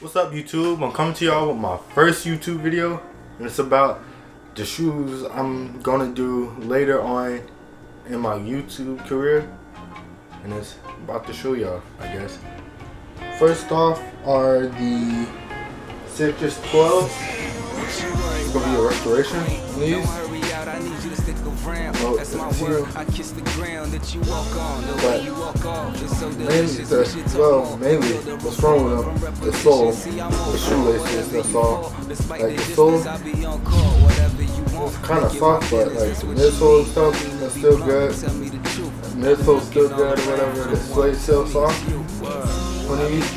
What's up, YouTube? I'm coming to y'all with my first YouTube video, and it's about the shoes I'm gonna do later on in my YouTube career, and it's about to show y'all, I guess. First off are the Citrus 12. It's gonna be a restoration on these. But mainly, what's wrong with them? The sole, the shoelaces, that's all. Like the sole, it's kind of soft, but like the midsole and stuff, that's still good. The midsole's still good or whatever. The suede still soft. On these,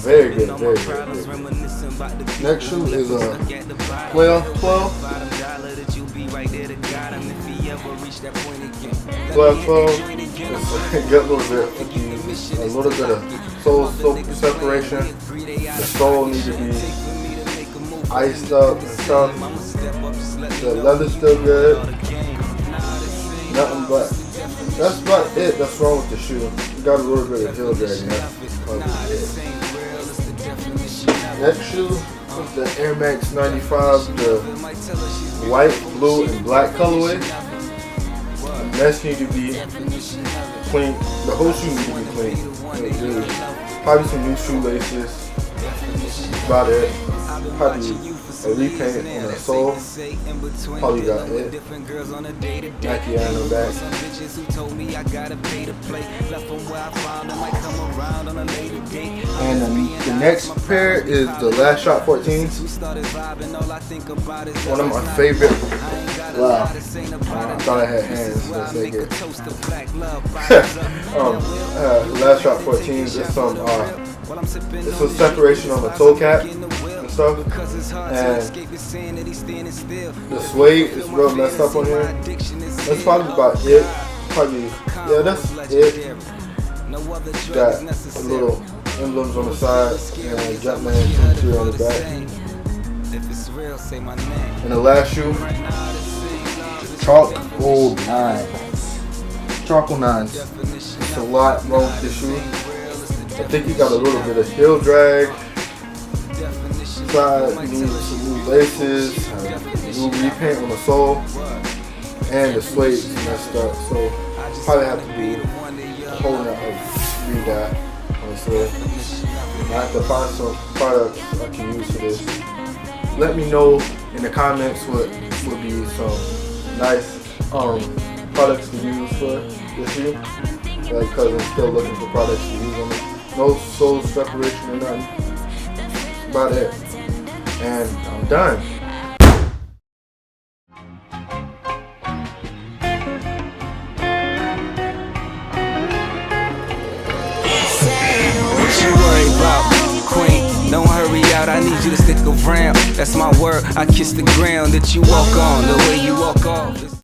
very good, very good. Next shoe is a Flair 12. Flair 12, it's got a little bit of sole separation. The sole needs to be iced up and stuff. The leather's still good. Nothing but, that's about it that's wrong with the shoe. It got a little bit of heel drag in it. Next shoe is the Air Max 95, the white, blue, and black colorway. The mesh need to be clean. The whole shoe needs to be clean. Really. Probably some new shoelaces. About it. Probably a repaint on the sole. Probably got it. Nike on the back. And the next pair is the Last Shot 14s. One of my favorite. Wow. I thought I had hands. Let's take it. Last Shot 14s. It's some separation on the toe cap and stuff. And the suede is real messed up on here. That's probably about it. Yeah, that's it. Got a little emblems on the side and Jumpman 23 on the back. And the last shoe, Charcoal 9s. Charcoal 9s. It's a lot wrong with this shoe. I think you got a little bit of heel drag. Side needs some new laces, new repaint on the sole, and the suede messed up. So probably have to be holding up and read that on the suede. I have to find some products I can use for this. Let me know in the comments what would be some nice products to use for this shoe. Because I'm still looking for products to use on it. No sole separation or nothing. That's about it. And I'm done. What you worry about, Queen? Don't hurry out, I need you to stick around. That's my word, I kiss the ground that you walk on, the way you walk off.